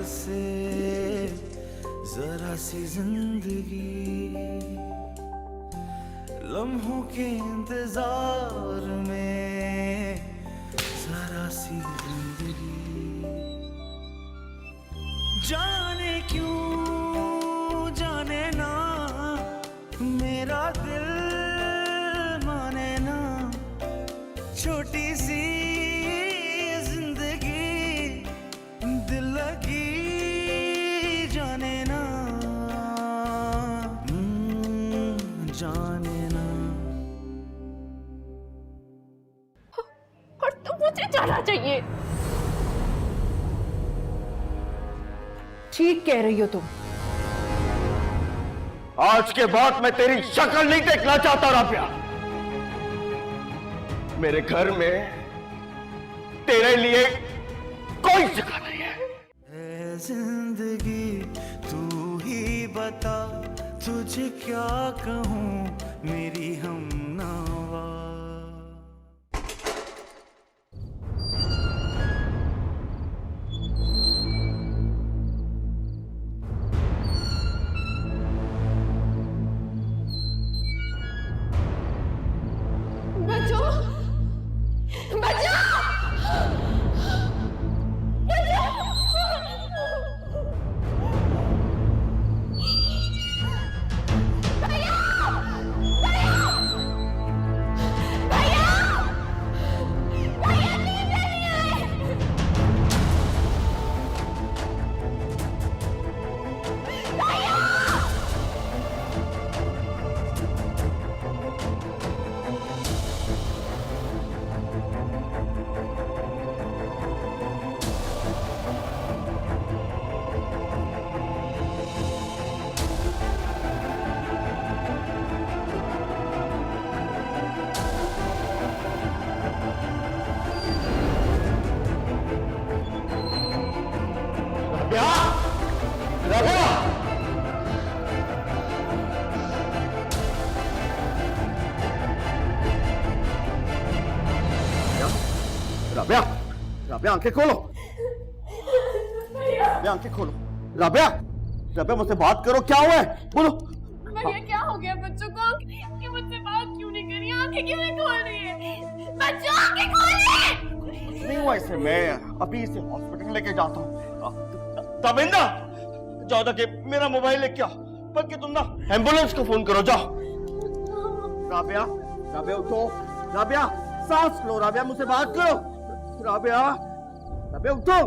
से जरा सी जिंदगी, लम्हों के इंतजार में जरा सी जिंदगी। जाने क्यों जाने ना मेरा दिल माने ना, छोटी सी जिंदगी दिल लगी जाने ना, जाने ना। और तो मुझे जाना चाहिए। ठीक कह रही हो तुम। आज के बाद मैं तेरी शक्ल नहीं देखना चाहता राबिया। मेरे घर में तेरे लिए कोई जगह नहीं है। ऐ जिंदगी तू ही बता, तुझे क्या कहूँ मेरी हमनवा। बचो, बचो, राबिया, राबिया, राबिया, राबिया आंखें खोलो। राबिया आंखें खोलो। राबिया, राबिया मुझसे बात करो, क्या हुआ है बोलो। भैया क्या हो गया बच्चों को? कि मुझसे बात क्यों नहीं करी? आंखें क्यों नहीं खोल रही है? बच्चों आंखें खोलिए। नहीं हुआ इसे, मैं अभी इसे हॉस्पिटल लेके जाता हूँ। तबिंदा, जाओ जाके मेरा मोबाइल लेके आओ, बल्कि तुम ना एम्बुलेंस को फोन करो, जाओ। राबिया, राबिया उठो। राबिया सांस लो। राबिया मुझसे बात करो। राबिया, राबिया उठो।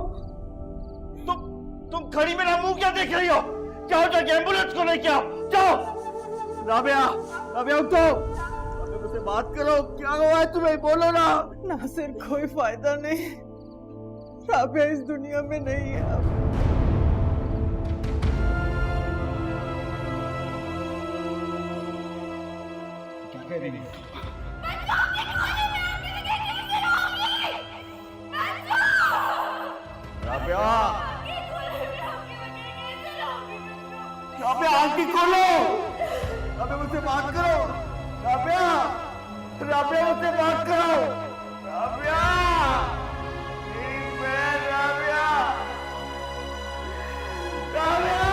तुम खड़ी मेरा मुंह क्या देख रही हो? जाओ जाके एम्बुलेंस को लेके आओ, जाओ। राबिया, राबिया उठो। राबिया मुझसे बात करो, क्या हुआ है तुम्हें, बोलो ना। नासिर कोई फायदा नहीं, राबिया इस दुनिया में नहीं है अब। क्या कह रही है? राबिया, राबिया आंखें खोलो। राबिया मुझसे बात करो। राबिया, राबिया मुझसे बात करो। राबिया, राबिया, राबिया।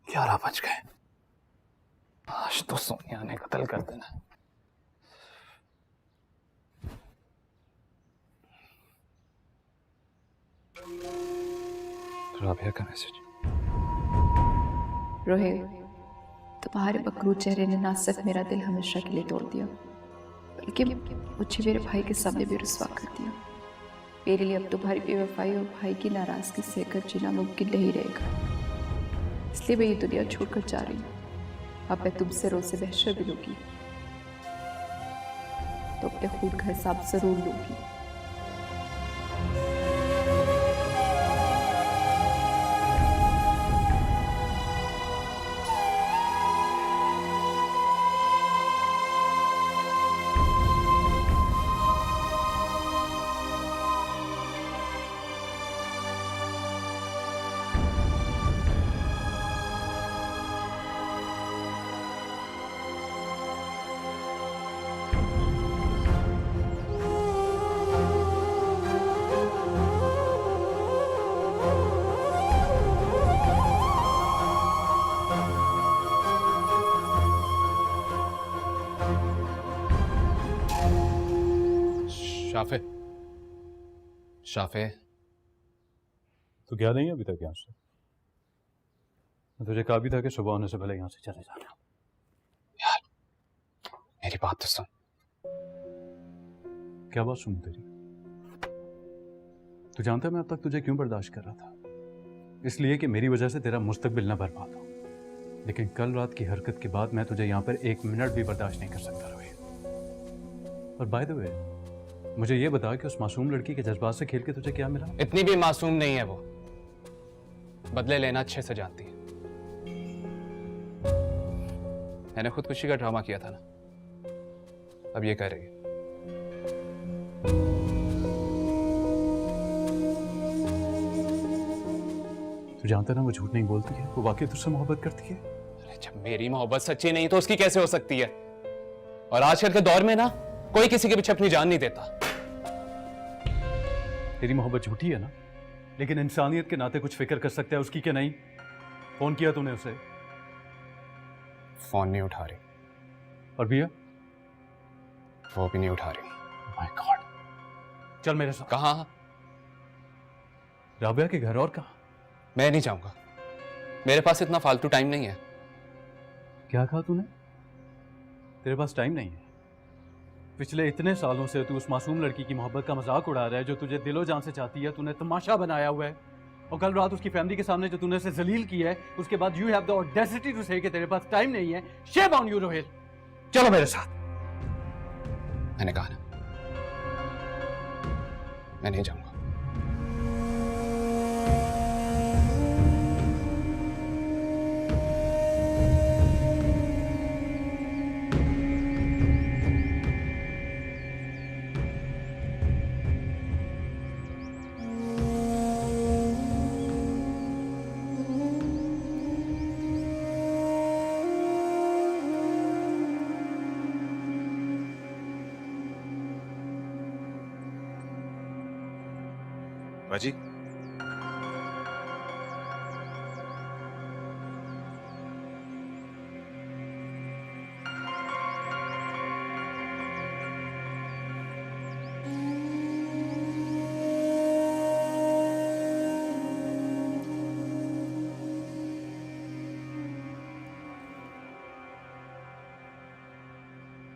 ग्यारह बज गए। आज तो सोनिया ने कत्ल कर देना। राबिया का मैसेज। रोहित, तुम्हारे बकरू चेहरे ने ना सिर्फ मेरा दिल हमेशा के लिए तोड़ दिया, बल्कि मुझे मेरे भाई के सामने भी रुस्वा कर दिया। मेरे लिए अब तुम्हारी बेवफाई और भाई की नाराजगी सहकर जीना मुमकिन नहीं रहेगा, इसलिए मैं ये दुनिया छोड़कर जा रही हूँ। अब मैं तुमसे रोज से बहशर भी लूंगी, तो अपने खून का हिसाब जरूर लूंगी। शाफे, शाफे, तो गया नहीं अभी तक यहाँ से? मैं तुझे कहा भी था कि सुबह होने से पहले यहाँ से चले जाना। यार मेरी बात तो सुन। क्या बात सुन तेरी? तू जानता है मैं अब तक तुझे क्यों बर्दाश्त कर रहा था? इसलिए कि मेरी वजह से तेरा मुस्तकबिल ना बर्बाद हो। लेकिन कल रात की हरकत के बाद मैं तुझे यहाँ पर 1 मिनट भी बर्दाश्त नहीं कर सकता रोहित। और बाय द वे, मुझे ये बता कि उस मासूम लड़की के जज्बात से खेल के तुझे क्या मिला? इतनी भी मासूम नहीं है वो, बदले लेना अच्छे से जानती है। मैंने खुदकुशी का ड्रामा किया था ना, अब ये कर रही है। तू जानता है ना वो झूठ नहीं बोलती है, वो वाकई तुझसे मोहब्बत करती है। अरे जब मेरी मोहब्बत सच्ची नहीं तो उसकी कैसे हो सकती है? और आजकल के दौर में ना कोई किसी के पीछे अपनी जान नहीं देता। तेरी मोहब्बत झूठी है ना, लेकिन इंसानियत के नाते कुछ फिक्र कर सकता है उसकी कि नहीं? फोन किया तूने उसे? फोन नहीं उठा रही। और भैया? वो भी नहीं उठा रही। माय गॉड, चल मेरे साथ। कहाँ? राबिया के घर। और कहाँ? मैं नहीं जाऊंगा, मेरे पास इतना फालतू टाइम नहीं है। क्या कहा तूने? तेरे पास टाइम नहीं है? पिछले इतने सालों से तू उस मासूम लड़की की मोहब्बत का मजाक उड़ा रहा है जो तुझे दिलो जान से चाहती है। तूने तमाशा बनाया हुआ है, और कल रात उसकी फैमिली के सामने जो तूने उसे जलील किया है, उसके बाद you have the audacity to say कि तेरे पास टाइम नहीं है। शेम ऑन यू रोहित, चलो मेरे साथ। मैंने कहा ना, मैं नहीं जाऊंगा। बाजी,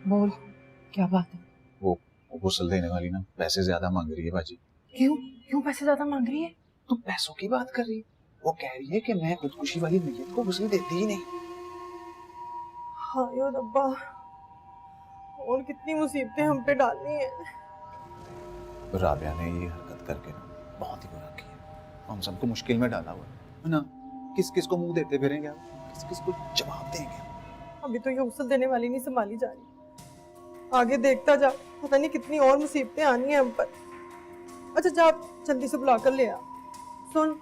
बोल, क्या बात है? वो गुस्ल देने वाली ना पैसे ज्यादा मांग रही है बाजी। क्यों क्यों पैसे ज्यादा मांग रही है? तू पैसों की बात कर रही है? वो कह रही है कि मैं खुदकुशी वाली नीयत को गुस्ल देती ही नहीं। हाँ यो रब्बा, और कितनी मुसीबतें हम पे डालनी है। राबिया ने ये हरकत करके ना बहुत ही बुरा किया, हम सबको मुश्किल में डाला हुआ है ना। किस किस को मुंह देते फिरेंगे, किस किस को जवाब देंगे? अभी तो ये गुस्ल देने वाली नहीं संभाली जा रही, आगे देखता जा, पता नहीं कितनी और मुसीबतें आनी है हम पर। अच्छा जा, जल्दी से बुला कर ले आ। सुन,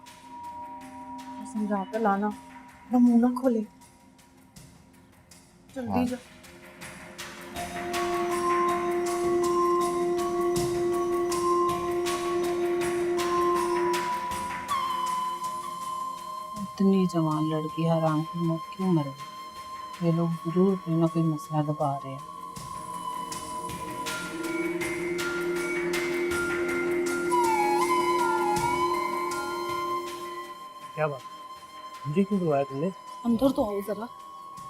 समझा कर लाना, ना मुंह ना खोले, जल्दी जा। इतनी जवान लड़की हराम की मौत क्यों मर गई? ये लोग जरूर कोई ना कोई मसला दबा रहे हैं। क्या बात, मुझे क्यों बुलाया तुमने? अंदर तो आओ जरा।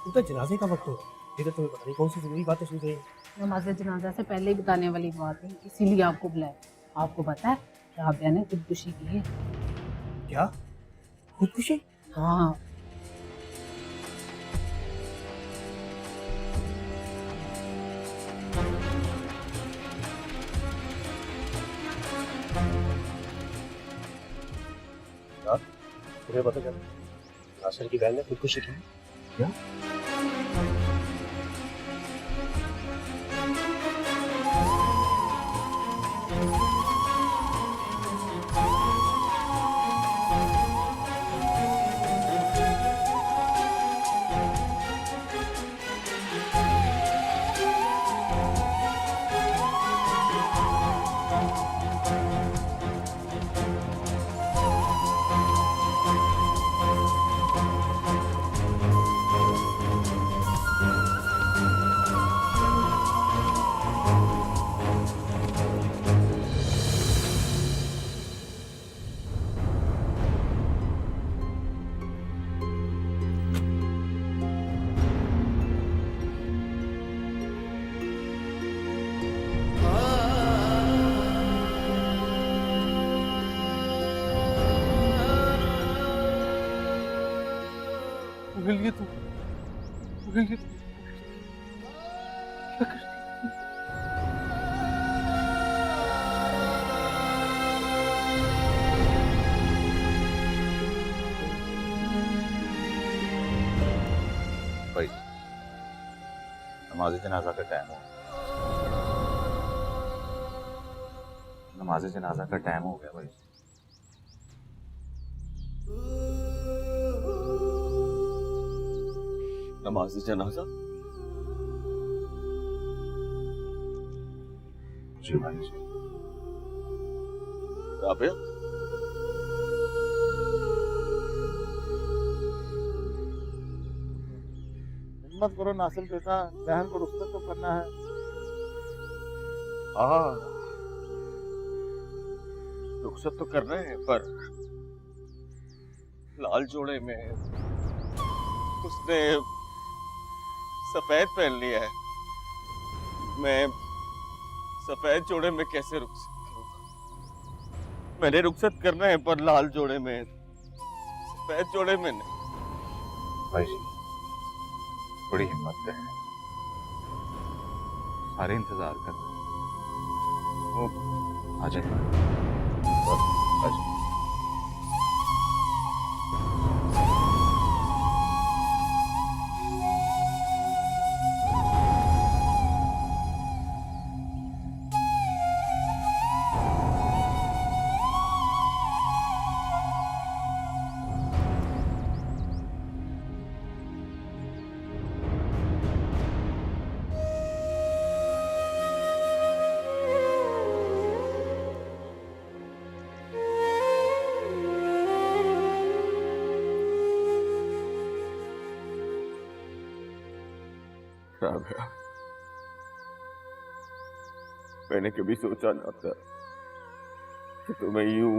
तुम तो जनाजे का वक्त हो, ये तो तुम्हें पता नहीं कौन सी जरूरी बातें सुन रही है। नमाज़े जनाजा से पहले ही बताने वाली बात है, इसीलिए आपको बुलाया। आपको पता है राबिया ने खुदकुशी की है। क्या? खुदकुशी? हाँ, तुम्हें पता चला नासिर की बहन ने खुदकुशी की? क्या? मेरे लिए तू मेरे लिए तू क्या कर भाई नमाज जनाजा का टाइम हो नमाज जनाजा का टाइम हो गया भाई। नमाज जनाजा? जी भाई जी। राबिया, हिम्मत करो नासिर बेटा, बहन को रुखसत तो करना है। हाँ रुखसत तो कर रहे हैं, पर लाल जोड़े में उसने सफेद पहन लिया है। मैं सफेद जोड़े में कैसे रुखसत करूंगा? मैंने रुखसत करना है, पर लाल जोड़े में, सफेद जोड़े में नहीं। भाई जी बड़ी हिम्मत है, सारे इंतजार कर रहे हैं। आ जाइए आ जाइए। राबिया, मैंने कभी सोचा ना था कि तुम्हें यूं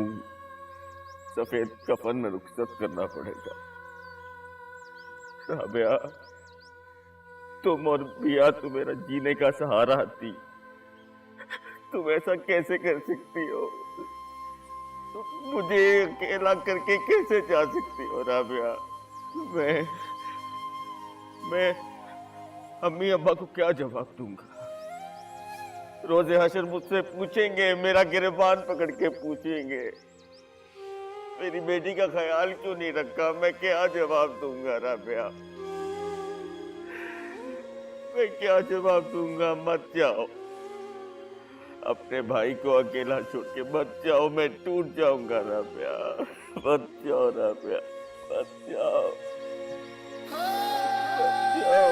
सफेद कफन में रुखसत करना पड़ेगा। राबिया, तुम और बिया तो मेरा जीने का सहारा थी। तुम ऐसा कैसे कर सकती हो? तुम मुझे अकेला करके कैसे जा सकती हो राबिया? मैं अम्मी अब्बा को क्या जवाब दूंगा? रोजे हशर मुझसे पूछेंगे, मेरा गिरबान पकड़ के पूछेंगे, मेरी बेटी का ख्याल क्यों नहीं रखा? मैं क्या जवाब दूंगा राबिया? मैं क्या जवाब दूंगा? मत जाओ, अपने भाई को अकेला छोड़ के मत जाओ, मैं टूट जाऊंगा राबिया। मत जाओ राबिया, मत जाओ, मत जाओ।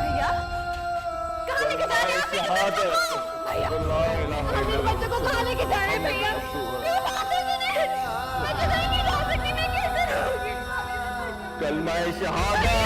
भैया कहाँ लेके जा रहे हैं आप? भैया अपने बच्चों को कहाँ लेके जा रहे हैं भैया? क्यों बात है मुझे? मैं तो कहीं नहीं जा सकती, मैं कैसे रहूंगी? कलमा-ए शहादत।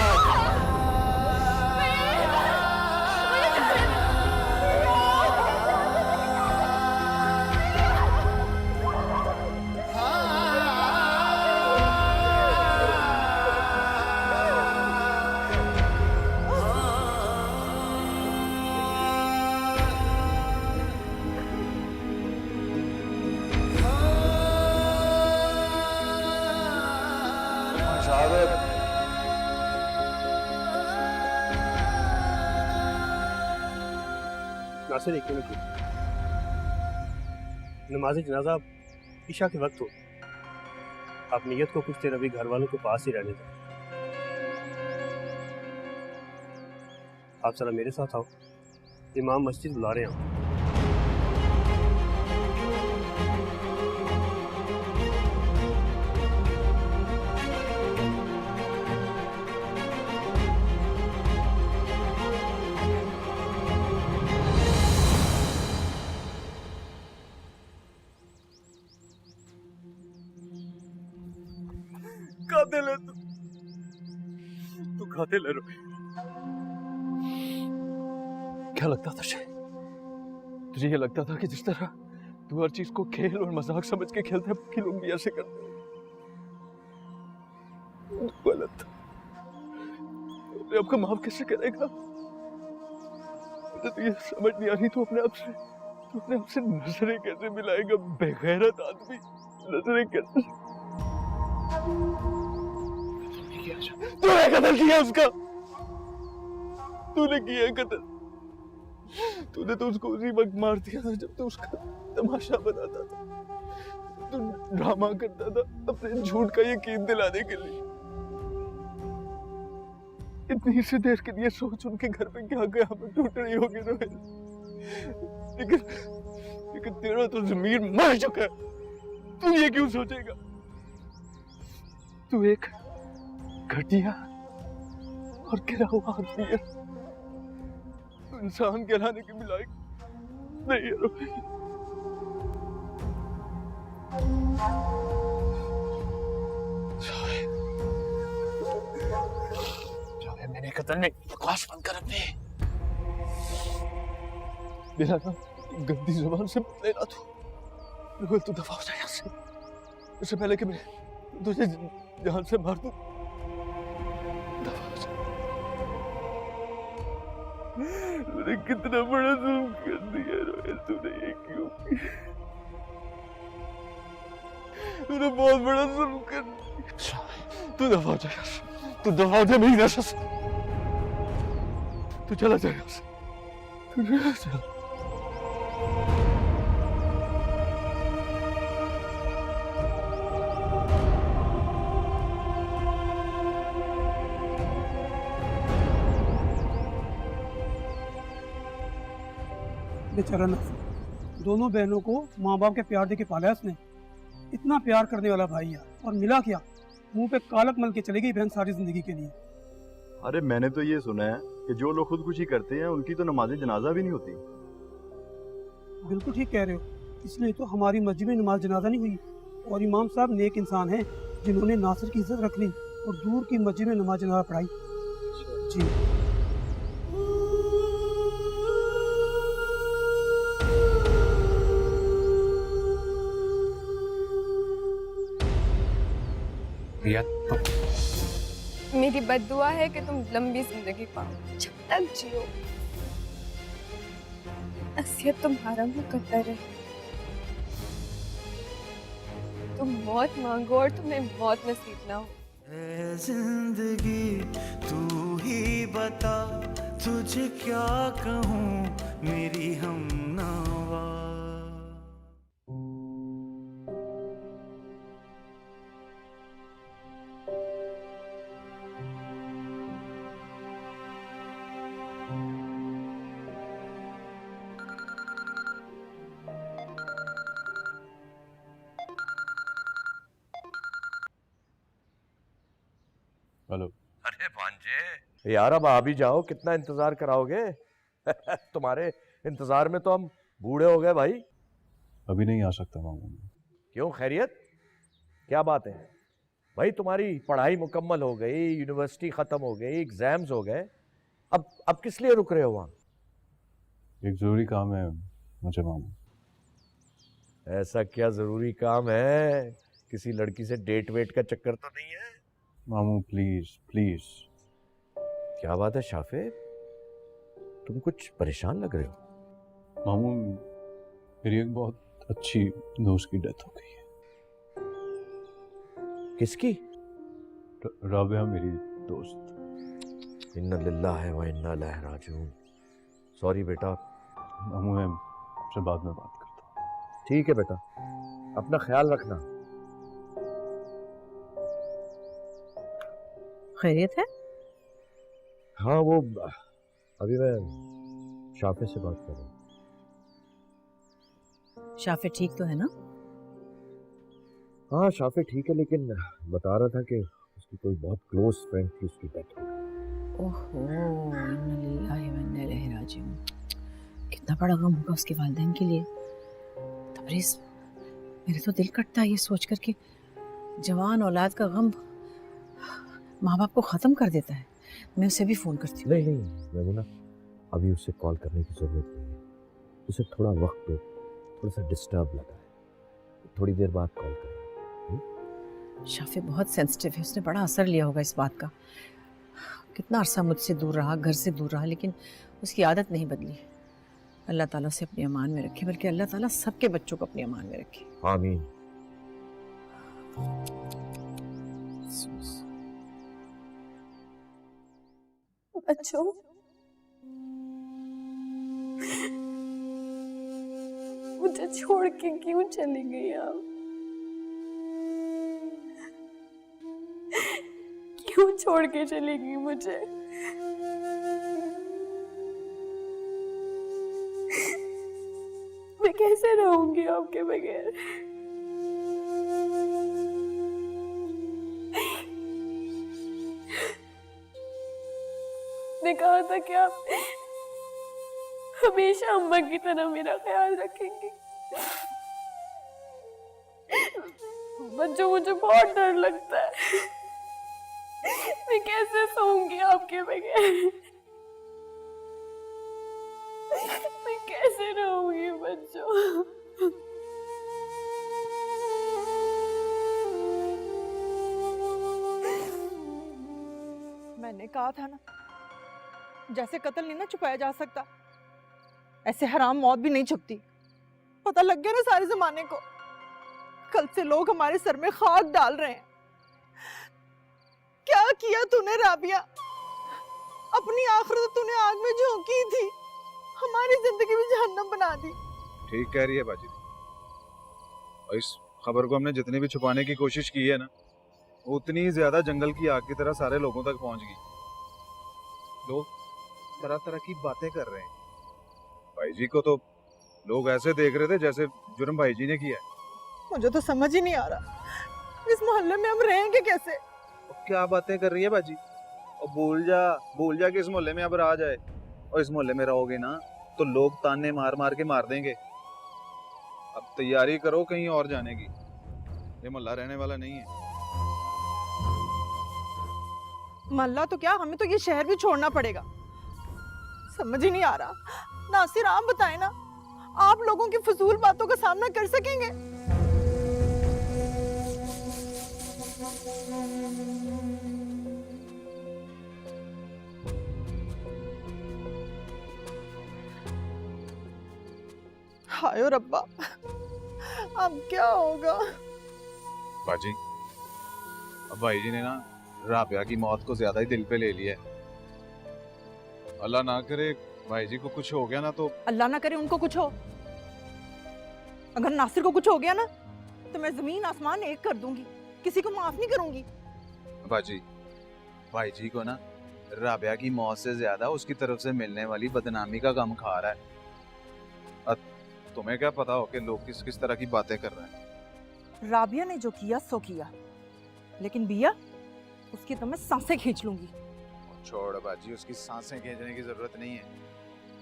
नासिर, एक मिनट, नमाज जनाजा ईशा के वक्त हो, आप नियत को कुछ देर अभी घर वालों के पास ही रहने दें। आप जरा मेरे साथ आओ, इमाम मस्जिद बुला रहे हैं। कातिल है तू कातिल है। क्या लगता था तुझे? तुझे ये लगता था कि जिस तरह तू हर चीज को खेल और मजाक समझ के खेलता है, बाकी लोग भी ऐसे करते हैं। गलत। आपका माफ कैसे करेगा? मुझे तो ये समझ नहीं आ रही, तू अपने आप से नजरें कैसे मिलाएगा? बेगैरत आदमी नजरें कैसे? तूने कत्ल किया उसका, तूने किया कत्ल। तूने तो उसको उसी वक्त मार दिया था जब तो उसका तमाशा बनाता था। तू ड्रामा करता था अपने झूठ का यकीन दिलाने के लिए। इतनी सी देर के लिए सोच, उनके घर पे क्या कयामत टूट रही होगी रोहित। लेकिन तेरा तो ज़मीर मर चुका है। तू ये क्यों सोचेगा? तू एक घटिया और गिरा हुआ आदमी है। तू इंसान कहलाने के भी लायक नहीं है रोहित। मैंने कत्ल नहीं, बकवास बंद कर अपने। मेरा ना गंदी जुबान से लेना तू। रोहित तू दफा हो जा यहाँ से, इससे पहले कि मैं तुझे जान से मार दूं। दफा हो जा। तूने कितना बड़ा जुल्म कर दिया रोहित, तूने ये क्यों किया? तूने बहुत बड़ा जुल्म कर दिया। तू दफा हो जा यहाँ से, तू दफा हो जा मेरी नजर से। तू चला जा यहाँ से, तू चला जा। बेचारा नासिर, दोनों बहनों को माँ बाप के प्यार दे के पाला है उसने। इतना प्यार करने वाला भाई है, और मिला क्या? मुंह पे कालक मल के चली गई बहन सारी जिंदगी के लिए। अरे मैंने तो ये सुना है कि जो लोग खुदकुशी करते हैं उनकी तो नमाज जनाजा भी नहीं होती। बिल्कुल ठीक कह रहे हो, इसलिए तो हमारी मस्जिद में नमाज जनाजा नहीं हुई। और इमाम साहब नेक इंसान हैं जिन्होंने नासिर की इज्जत रख ली और दूर की मस्जिद में नमाज जनाजा पढ़ाई। जी मेरी बद्दुआ है कि तुम लंबी जिंदगी पाओ, जब तक जियो। नसीहत तुम्हारा मुकद्दर है। तुम मौत मांगो और तुम्हें मौत नसीब ना हो। ऐ जिंदगी तू ही बता, तुझे क्या कहूँ मेरी हमनावा। हेलो। अरे भांजे यार, अब आ भी जाओ, कितना इंतजार कराओगे? तुम्हारे इंतजार में तो हम बूढ़े हो गए भाई। अभी नहीं आ सकता मामू। क्यों, खैरियत? क्या बात है भाई? तुम्हारी पढ़ाई मुकम्मल हो गई, यूनिवर्सिटी खत्म हो गई, एग्जाम्स हो गए, अब किस लिए रुक रहे हो वहां? एक जरूरी काम है मुझे मामू। ऐसा क्या जरूरी काम है? किसी लड़की से डेट वेट का चक्कर तो नहीं है? मामू प्लीज प्लीज। क्या बात है शाफे, तुम कुछ परेशान लग रहे हो? मामू मेरी एक बहुत अच्छी दोस्त की डेथ हो गई है। किसकी? राबिया मेरी दोस्त। इन्ना लिल्लाहि व इन्ना इलैहि राजिऊन। सॉरी बेटा। मामू मैं आपसे बाद में बात करता हूँ। ठीक है बेटा, अपना ख्याल रखना। खैरियत है? हाँ, वो अभी मैं शाफे से बात कर रहा हूँ। शाफे ठीक तो है ना? हाँ शाफे ठीक है, लेकिन बता रहा था कि उसकी कोई बहुत क्लोज फ्रेंड थी, उसकी डेथ हो गई। ओहो, इन्ना लिल्लाहि व इन्ना इलैहि राजिऊन। कितना बड़ा गम होगा उसके वालिदैन के लिए। तबरेज़, मेरे तो दिल कटता है ये सोच कर कि जवान औलाद का गम माँ बाप को ख़त्म कर देता है। मैं उसे भी फ़ोन करती हूँ। नहीं मेमुना, अभी उसे कॉल करने की ज़रूरत नहीं है। उसे थोड़ा वक्त दो, थोड़ा सा डिस्टर्ब लगा है, थोड़ी देर बाद कॉल करें। शाफी बहुत सेंसिटिव है, उसने बड़ा असर लिया होगा इस बात का। कितना अरसा मुझसे दूर रहा, घर से दूर रहा, लेकिन उसकी आदत नहीं बदली। अल्लाह ताला से अपने अमान में रखे, बल्कि अल्लाह ताला सबके बच्चों को अपने अमान में रखे। आमीन। बच्चों, मुझे छोड़ के क्यों चली गई आप? क्यों छोड़ के चली गई मुझे? मैं कैसे रहूंगी आपके बगैर? ने कहा था कि आप हमेशा अम्मा की तरह मेरा ख्याल रखेंगे। बच्चों, मुझे बहुत डर लगता है। मैं कैसे सोऊंगी आपके बगैर? मैं कैसे रहूंगी बच्चों? मैंने कहा था ना, जैसे कत्ल नहीं ना छुपाया जा सकता, ऐसे हराम मौत भी नहीं छुपती। पता लग गया ना सारे जमाने को। कल से लोग हमारे सर में खाक डाल रहे हैं। क्या किया तूने राबिया? अपनी आखिरत तूने आग में झोंकी थी, हमारी जिंदगी भी जहन्नम बना दी। ठीक कह रही है बाजी। और इस खबर को हमने जितनी भी छुपाने की कोशिश की है ना, उतनी ही ज्यादा जंगल की आग की तरह सारे लोगों तक पहुंच गई। लोग तरह तरह की बातें कर रहे हैं। भाई जी को तो लोग ऐसे देख रहे थे जैसे जुर्म भाई जी ने किया है। मुझे तो समझ ही नहीं आ रहा, इस मोहल्ले में हम रहेंगे कैसे? क्या बातें कर रही है बाजी? और भूल जा कि इस मोहल्ले में अब रहा जाए। और इस मोहल्ले में रहोगे ना तो लोग ताने मार मार के मार देंगे। अब तैयारी करो कहीं और जाने की, ये मोहल्ला रहने वाला नहीं है। मल्ला तो क्या, हमें तो ये शहर भी छोड़ना पड़ेगा। समझ ही नहीं आ रहा। नासिर, आप बताएं ना, आप लोगों की फजूल बातों का सामना कर सकेंगे? हाय रब्बा, अब क्या होगा? बाजी, अब भाई जी ने ना राबिया की मौत को ज्यादा ही दिल पे ले लिया है। अल्लाह ना करे भाई जी को कुछ हो गया ना तो। अल्लाह ना करे उनको कुछ हो। अगर नासिर को कुछ हो गया ना तो मैं जमीन आसमान एक कर दूंगी, किसी को माफ नहीं करूंगी। बाजी, भाई जी को ना राबिया की मौत से ज्यादा उसकी तरफ से मिलने वाली बदनामी का गम खा रहा है। अब तुम्हें क्या पता हो कि लोग किस किस तरह की बातें कर रहे हैं। राबिया ने जो किया सो किया, लेकिन बिया, उसकी तो मैं सांसें खींच लूंगी। छोड़ बाजी, उसकी सांसें खींचने की जरूरत नहीं है।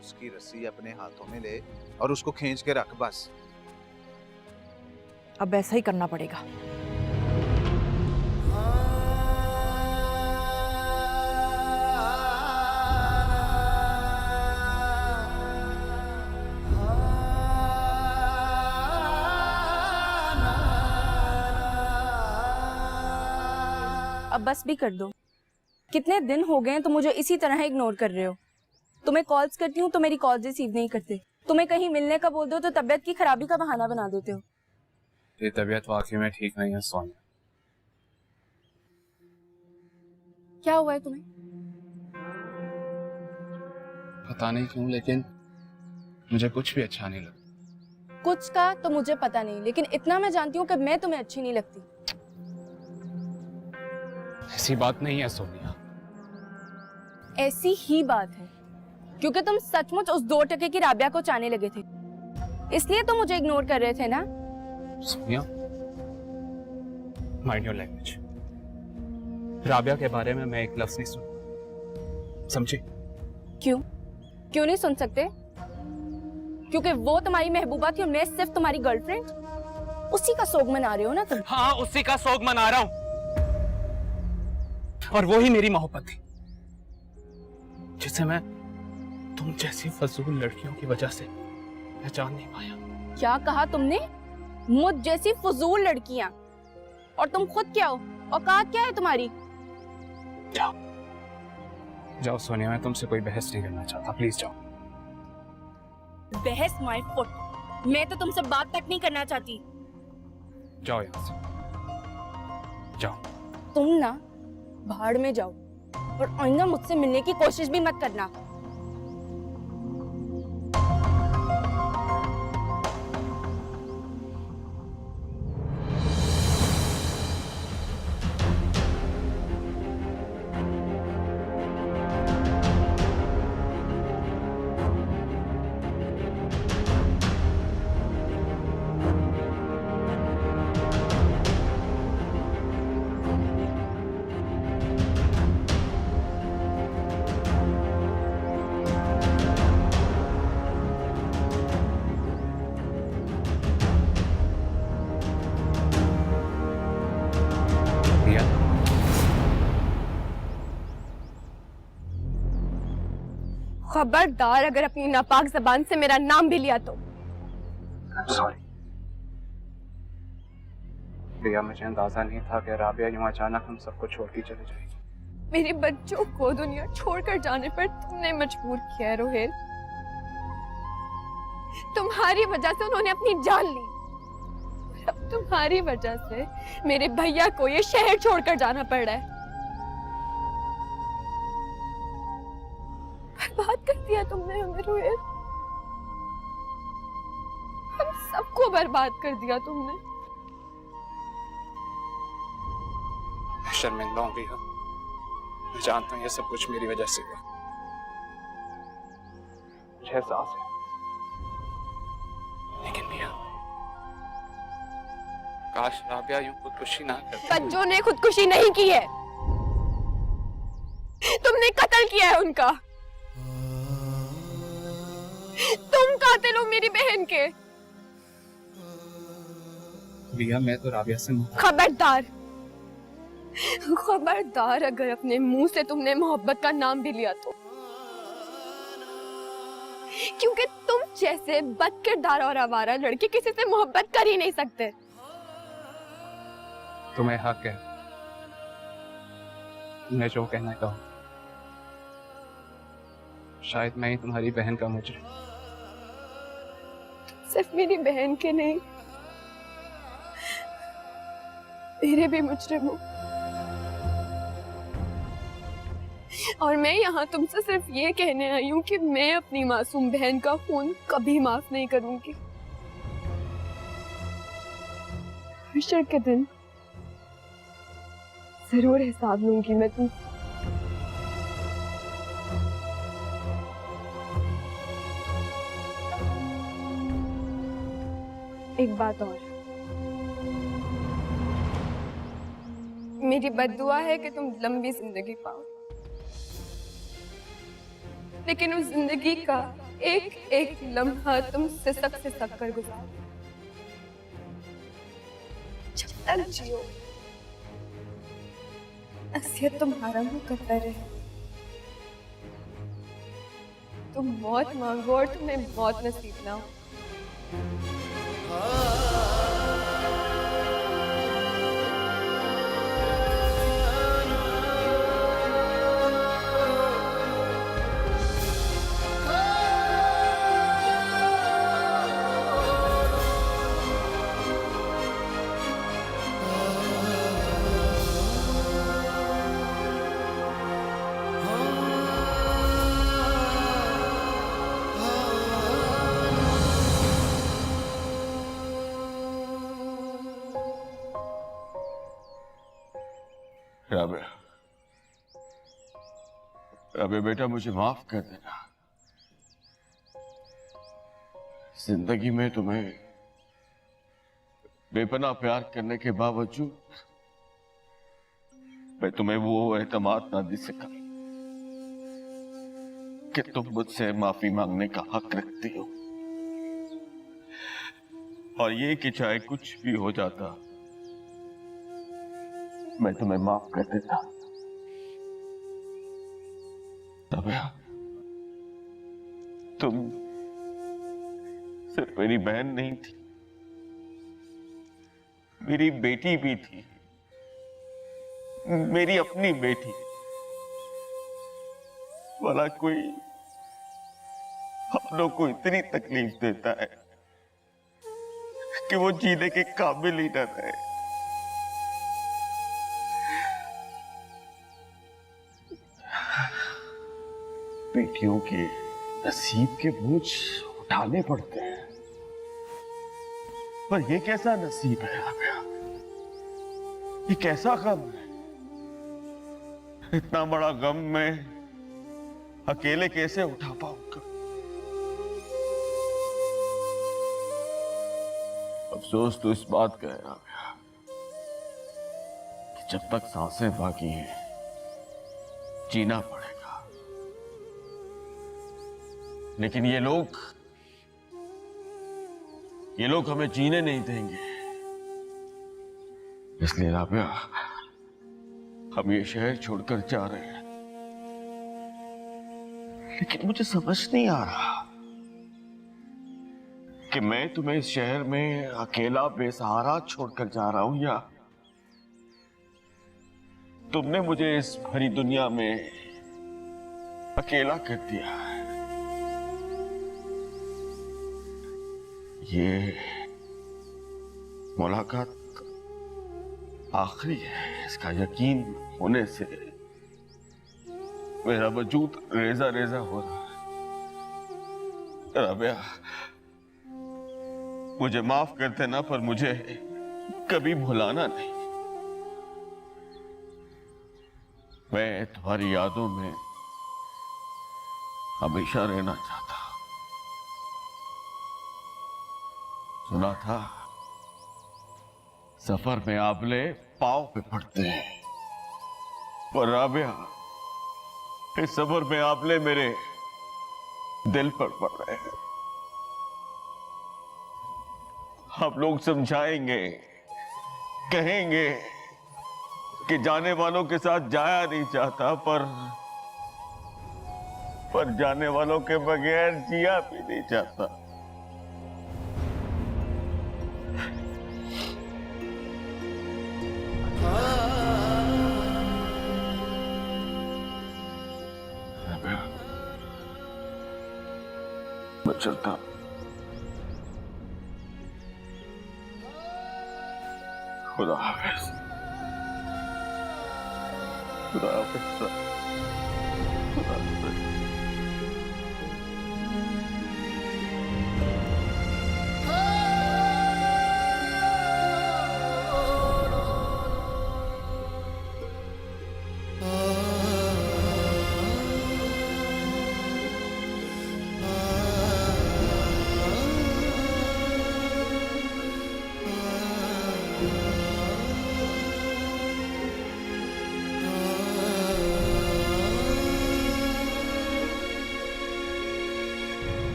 उसकी रस्सी अपने हाथों में ले और उसको खींच के रख बस। अब ऐसा ही करना पड़ेगा। अब बस भी कर दो। कितने दिन हो गए हैं तुम मुझे इसी तरह इग्नोर कर रहे हो। तुम्हें कॉल्स करती हूँ तो मेरी कॉल रिसीव नहीं करते। तुम्हें कहीं मिलने का बोल दो तो तबीयत की खराबी का बहाना बना देते हो। ये तबीयत वाकई में ठीक नहीं है सोनिया। क्या हुआ है तुम्हें? पता नहीं क्यों, लेकिन मुझे कुछ भी अच्छा नहीं लगता। कुछ का तो मुझे पता नहीं, लेकिन इतना मैं जानती हूँ कि मैं तुम्हें अच्छी नहीं लगती। ऐसी बात नहीं है सोनिया। ऐसी ही बात है, क्योंकि तुम सचमुच उस 2 टके की राबिया को चाहने लगे थे, इसलिए तुम मुझे इग्नोर कर रहे थे ना। Sonia, mind your language. Rabia के बारे में मैं एक लफ्ज नहीं सुन, समझी? क्यों नहीं सुन सकते? क्योंकि वो तुम्हारी महबूबा थी और मैं सिर्फ तुम्हारी गर्लफ्रेंड। उसी का सोग मना रहे हो ना तुम? हाँ, उसी का सोग मना रहा हूं, और वो ही मेरी मोहब्बत थी, जिसे मैं तुम जैसी फजूल लड़कियों की वजह से पहचान नहीं पाया। क्या कहा तुमने? मुझ जैसी फजूल लड़कियां। और तुम खुद क्या हो? औकात क्या है तुम्हारी? जाओ जाओ सोनिया, मैं तुमसे कोई बहस नहीं करना चाहता, प्लीज जाओ। बहस माय फुट, मैं तो तुमसे बात तक नहीं करना चाहती। जाओ यहाँ से, जाओ। तुम ना भाड़ में जाओ और आइंदा मुझसे मिलने की कोशिश भी मत करना। रिया, खबरदार अगर अपनी नापाक जबान से मेरा नाम भी लिया तो। सॉरी रिया, मुझे अंदाजा नहीं था कि राबिया यूं अचानक हम सबको छोड़ के चले जाएगी। मेरे बच्चों को दुनिया छोड़कर जाने पर तुमने मजबूर किया है रोहित। तुम्हारी वजह से उन्होंने अपनी जान ली। अब तुम्हारी वजह से मेरे भैया को ये शहर छोड़कर जाना पड़ रहा है। बर्बाद कर दिया तुमने हमें रोहित, हम सबको बर्बाद कर दिया तुमने। शर्मिंदा हूं रिया, मैं जानता हूं ये सब कुछ मेरी वजह से हुआ। मुझे एहसास है, लेकिन रिया, काश राबिया यूं खुदकुशी ना करती। बच्चों ने खुदकुशी नहीं की है, तुमने कत्ल किया है उनका। तुम कातिल हो मेरी बहन के। रिया, मैं तो राबिया से खबरदार, खबरदार अगर अपने मुंह से तुमने मोहब्बत का नाम भी लिया तो। क्योंकि तुम जैसे बदकिरदार और आवारा लड़के किसी से मोहब्बत कर ही नहीं सकते। तुम्हें हक है, मैं जो कहना कहूं। शायद मैं ही तुम्हारी बहन का मुजरिम। सिर्फ मेरी बहन के नहीं, मेरे भी मुजरिम हो। और मैं यहाँ तुमसे सिर्फ ये कहने आई हूँ कि मैं अपनी मासूम बहन का खून कभी माफ नहीं करूंगी। हशर के दिन जरूर हिसाब लूंगी मैं तुम। एक बात और, मेरी बद्दुआ है कि तुम लंबी जिंदगी पाओ, लेकिन उस जिंदगी का एक एक लम्हा तुम सिसक कर गुजारो। जब तक जियो नसीहत तुम्हारा मुंह करता रहे। तुम मौत मांगो और तुम्हें मौत नसीब ना हो। राबिया, राबिया बेटा, मुझे माफ कर देना। जिंदगी में तुम्हें बेपनाह प्यार करने के बावजूद मैं तुम्हें वो एतमाद ना दे सका कि तुम मुझसे माफी मांगने का हक रखती हो। और ये कि चाहे कुछ भी हो जाता, मैं तुम्हें माफ कर देता। राबिया, तुम सिर्फ मेरी बहन नहीं थी, मेरी बेटी भी थी, मेरी अपनी बेटी। भला कोई अपनों को इतनी तकलीफ देता है कि वो जीने के काबिल ही न रहे। बेटियों के नसीब के बोझ उठाने पड़ते हैं, पर ये कैसा नसीब है राबिया? ये कैसा गम है? इतना बड़ा गम मैं अकेले कैसे उठा पाऊंगा? अफसोस तो इस बात का है राबिया कि जब तक सांसें बाकी हैं जीना पड़ेगा, लेकिन ये लोग हमें जीने नहीं देंगे। इसलिए राबिया हम ये शहर छोड़कर जा रहे हैं, लेकिन मुझे समझ नहीं आ रहा कि मैं तुम्हें इस शहर में अकेला बेसहारा छोड़कर जा रहा हूं, या तुमने मुझे इस भरी दुनिया में अकेला कर दिया है। ये मुलाकात आखिरी है, इसका यकीन होने से मेरा वजूद रेजा रेजा हो रहा है। राबिया मुझे माफ कर देना, पर मुझे कभी भुलाना नहीं। मैं तुम्हारी यादों में हमेशा रहना चाहता। सुना था सफर में आबले पांव पे पड़ते हैं, पर राबिया इस सफर में आबले मेरे दिल पर पड़ रहे हैं। आप लोग समझाएंगे, कहेंगे कि जाने वालों के साथ जाया नहीं चाहता, पर जाने वालों के बगैर जिया भी नहीं चाहता। मैं चलता। खुदा हाफिज। खुदा हाफिज। खुदा हाफिज।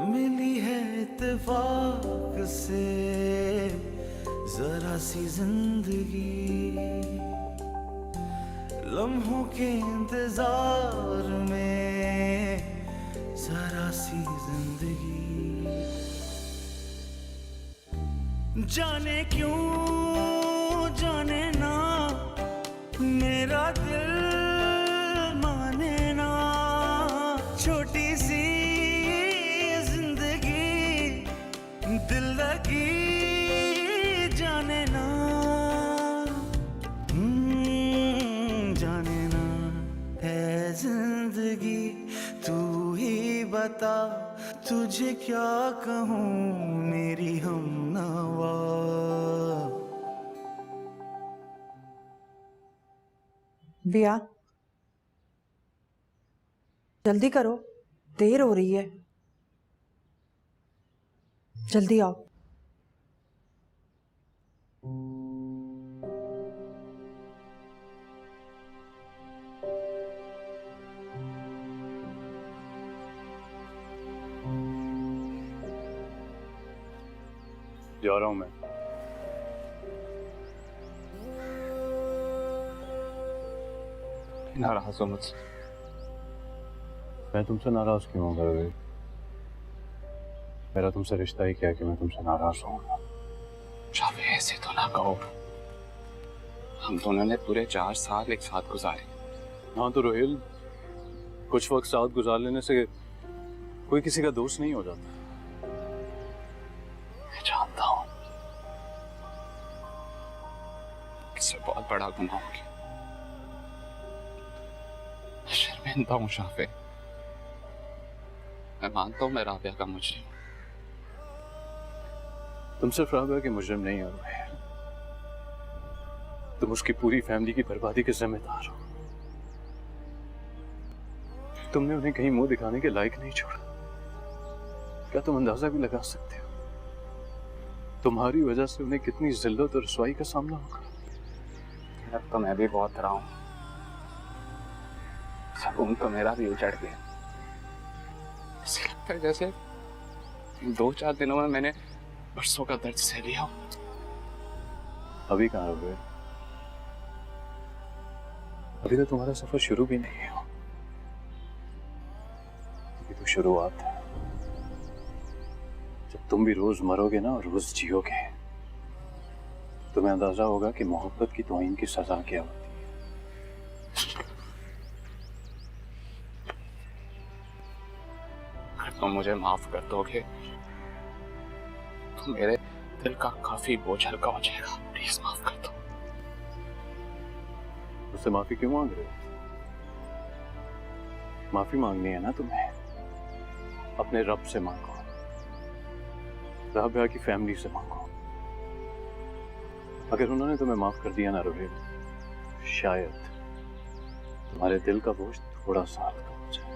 मिली है इत्तेफाक से जरा सी जिंदगी, लम्हों के इंतजार में जरा सी जिंदगी। जाने क्यों जाने ना मेरा दिल माने ना, छोटी सी दिल लगी जाने ना, जाने ना। है जिंदगी तू ही बता, तुझे क्या कहूँ मेरी हमनवा। बिया जल्दी करो, देर हो रही है, जल्दी आओ। जा रहा हूं मैं। नाराज हो मुझसे? मैं तुमसे नाराज क्यों होगा रवि? मेरा तुमसे रिश्ता ही क्या है कि मैं तुमसे नाराज होऊंगा? शाफी ऐसे तो ना कहो, हम दोनों ने पूरे 4 साल एक साथ गुजारे। हाँ तो रोहिल, कुछ वक्त साथ गुजार लेने से कोई किसी का दोस्त नहीं हो जाता। मैं जानता हूँ इससे बहुत बड़ा गुनाह हो गया। शर्मिंदा हूँ शाफे, मैं मानता हूँ मैं राबिया का मुजरिम हूँ। तुम सिर्फ राबिया के मुजरिम नहीं हो रहे, तुम उसकी पूरी फैमिली की बर्बादी के जिम्मेदार हो। तुमने उन्हें कहीं मुंह दिखाने के लायक नहीं छोड़ा। क्या तुम अंदाजा भी लगा सकते हो तुम्हारी वजह से उन्हें कितनी जिल्लत और रसवाई का सामना होगा? अब तो मैं भी बहुत डरा हूँ, सुकून तो मेरा भी उजड़ गया। ऐसे लगता है जैसे 2-4 दिनों में मैंने बरसों का दर्द सह लिया हो। अभी कहाँ हो? अभी तो तुम्हारा सफर शुरू भी नहीं हुआ, अभी तो शुरुआत है। जब तुम भी रोज मरोगे ना और रोज जियोगे, तुम्हें अंदाजा होगा कि मोहब्बत की तौहीन की सजा क्या होती है। अगर तुम मुझे माफ कर दोगे तो मेरे दिल का काफी बोझ हल्का हो जाएगा। प्लीज माफ कर दो। उससे माफी क्यों मांग रहे हो? माफी मांगनी है ना तुम्हें, अपने रब से मांगो, राबिया की फैमिली से मांगो। अगर उन्होंने तुम्हें माफ कर दिया ना रोहित, शायद तुम्हारे दिल का बोझ थोड़ा सा हल्का हो जाए।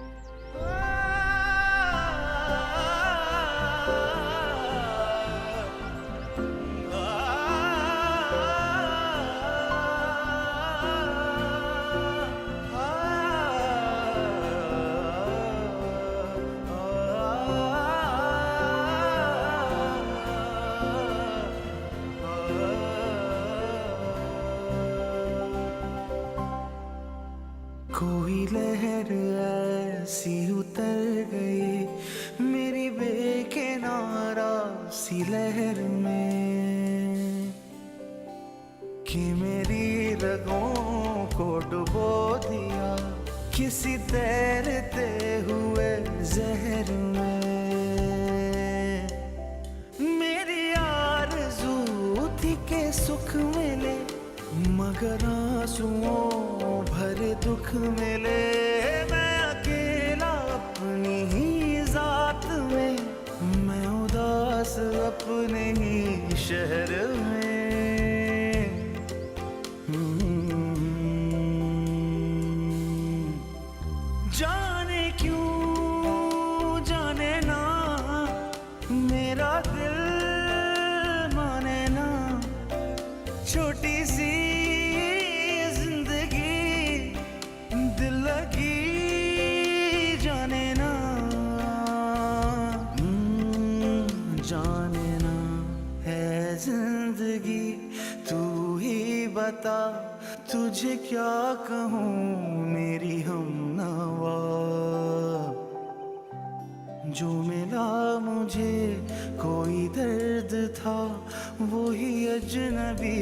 कोई लहर ऐसी उतर गई मेरी बेकिनारा सी लहर में कि मेरी रगों को डुबो दिया किसी तैरते हुए जहर में। मेरी आरज़ू थी के सुख मिले मगर आंसुओं भरे दुख मिले। मैं अकेला अपनी ही जात में, मैं उदास अपने ही शहर में। जाने क्यों जाने ना मेरा दिल माने ना, छोटी सी दिल लगी जाने ना, जाने ना। है जिंदगी तू ही बता, तुझे क्या कहूँ मेरी हमनवा। जो मिला मुझे कोई दर्द था, वही अजनबी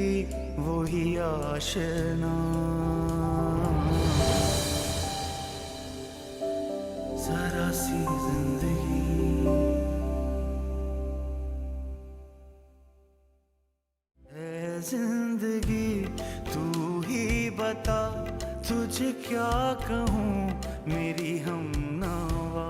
वही आशना। जरा सी जिंदगी है जिंदगी तू ही बता, तुझे क्या कहूँ मेरी हमनवा।